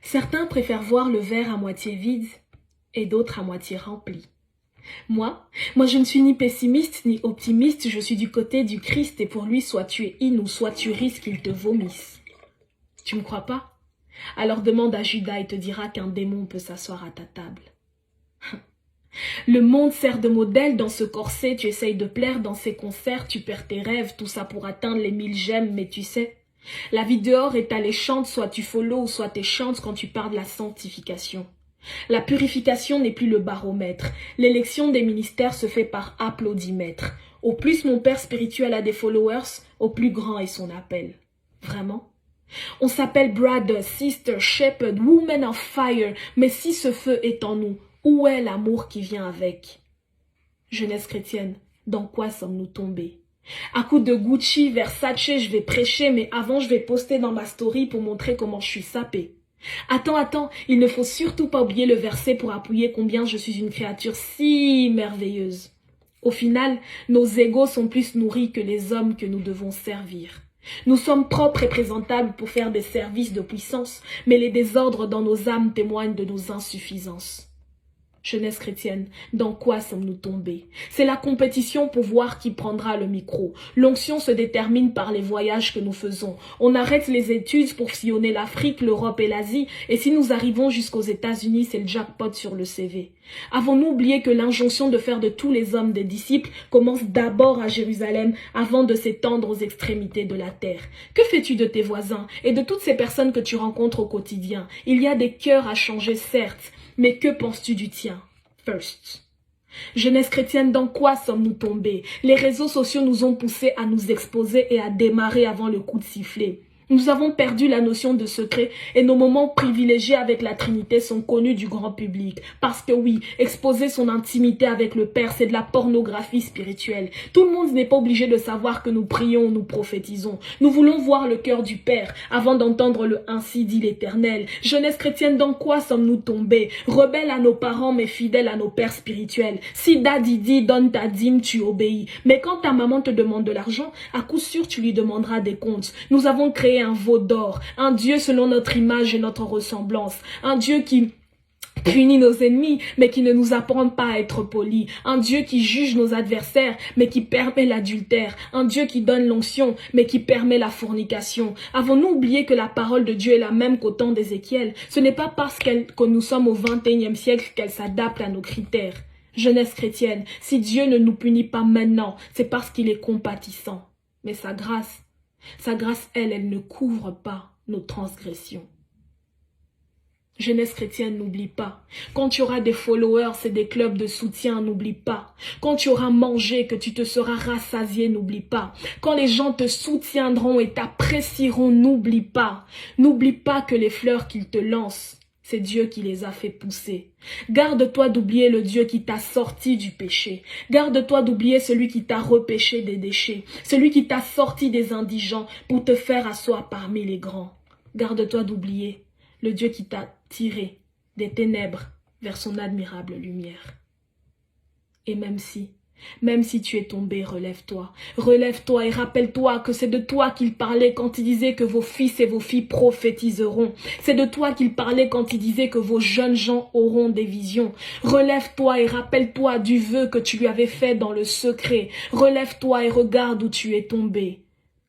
Certains préfèrent voir le verre à moitié vide et d'autres à moitié rempli. Moi, je ne suis ni pessimiste ni optimiste, je suis du côté du Christ et pour lui, soit tu es in ou soit tu risques qu'il te vomisse. Tu me crois pas? Alors demande à Judas et te dira qu'un démon peut s'asseoir à ta table. Le monde sert de modèle dans ce corset, tu essayes de plaire dans ces concerts, tu perds tes rêves, tout ça pour atteindre les 1000 j'aime, mais tu sais, la vie dehors est alléchante, soit tu follow ou soit tu chantes quand tu parles de la sanctification. La purification n'est plus le baromètre. L'élection des ministères se fait par applaudimètre. Au plus mon père spirituel a des followers, au plus grand est son appel. Vraiment? On s'appelle brother, sister, shepherd, woman of fire, mais si ce feu est en nous, où est l'amour qui vient avec? Jeunesse chrétienne, dans quoi sommes-nous tombés? À coup de Gucci, Versace, je vais prêcher, mais avant je vais poster dans ma story pour montrer comment je suis sapée. Attends, il ne faut surtout pas oublier le verset pour appuyer combien je suis une créature si merveilleuse. Au final, nos égos sont plus nourris que les hommes que nous devons servir. Nous sommes propres et présentables pour faire des services de puissance, mais les désordres dans nos âmes témoignent de nos insuffisances. Jeunesse chrétienne, dans quoi sommes-nous tombés? C'est la compétition pour voir qui prendra le micro. L'onction se détermine par les voyages que nous faisons. On arrête les études pour sillonner l'Afrique, l'Europe et l'Asie, et si nous arrivons jusqu'aux États-Unis, c'est le jackpot sur le CV. Avons-nous oublié que l'injonction de faire de tous les hommes des disciples commence d'abord à Jérusalem avant de s'étendre aux extrémités de la terre? Que fais-tu de tes voisins et de toutes ces personnes que tu rencontres au quotidien? Il y a des cœurs à changer, certes, mais que penses-tu du tien? First. Jeunesse chrétienne, dans quoi sommes-nous tombés? Les réseaux sociaux nous ont poussés à nous exposer et à démarrer avant le coup de sifflet. Nous avons perdu la notion de secret et nos moments privilégiés avec la Trinité sont connus du grand public. Parce que oui, exposer son intimité avec le Père, c'est de la pornographie spirituelle. Tout le monde n'est pas obligé de savoir que nous prions, nous prophétisons. Nous voulons voir le cœur du Père avant d'entendre le ainsi dit l'Éternel. Jeunesse chrétienne, dans quoi sommes-nous tombés? Rebelles à nos parents mais fidèles à nos pères spirituels. Si daddy dit donne ta dîme, tu obéis. Mais quand ta maman te demande de l'argent, à coup sûr tu lui demanderas des comptes. Nous avons créé un veau d'or, un Dieu selon notre image et notre ressemblance, un Dieu qui punit nos ennemis, mais qui ne nous apprend pas à être polis, un Dieu qui juge nos adversaires, mais qui permet l'adultère, un Dieu qui donne l'onction, mais qui permet la fornication. Avons-nous oublié que la parole de Dieu est la même qu'au temps d'Ézéchiel? Ce n'est pas parce que nous sommes au XXIe siècle qu'elle s'adapte à nos critères. Jeunesse chrétienne, si Dieu ne nous punit pas maintenant, c'est parce qu'il est compatissant. Mais sa grâce, elle ne couvre pas nos transgressions. Jeunesse chrétienne, n'oublie pas. Quand tu auras des followers et des clubs de soutien, n'oublie pas. Quand tu auras mangé, que tu te seras rassasié, n'oublie pas. Quand les gens te soutiendront et t'apprécieront, n'oublie pas. N'oublie pas que les fleurs qu'ils te lancent, c'est Dieu qui les a fait pousser. Garde-toi d'oublier le Dieu qui t'a sorti du péché. Garde-toi d'oublier celui qui t'a repêché des déchets. Celui qui t'a sorti des indigents pour te faire asseoir parmi les grands. Garde-toi d'oublier le Dieu qui t'a tiré des ténèbres vers son admirable lumière. Et même si tu es tombé, relève-toi. Relève-toi et rappelle-toi que c'est de toi qu'il parlait quand il disait que vos fils et vos filles prophétiseront. C'est de toi qu'il parlait quand il disait que vos jeunes gens auront des visions. Relève-toi et rappelle-toi du vœu que tu lui avais fait dans le secret. Relève-toi et regarde où tu es tombé.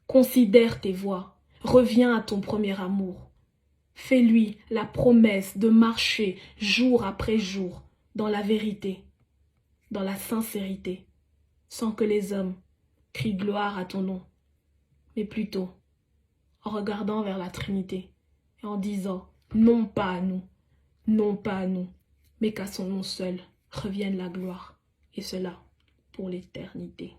Considère tes voies. Reviens à ton premier amour. Fais-lui la promesse de marcher jour après jour dans la vérité, dans la sincérité, sans que les hommes crient gloire à ton nom, mais plutôt en regardant vers la Trinité et en disant non pas à nous, non pas à nous, mais qu'à son nom seul revienne la gloire, et cela pour l'éternité.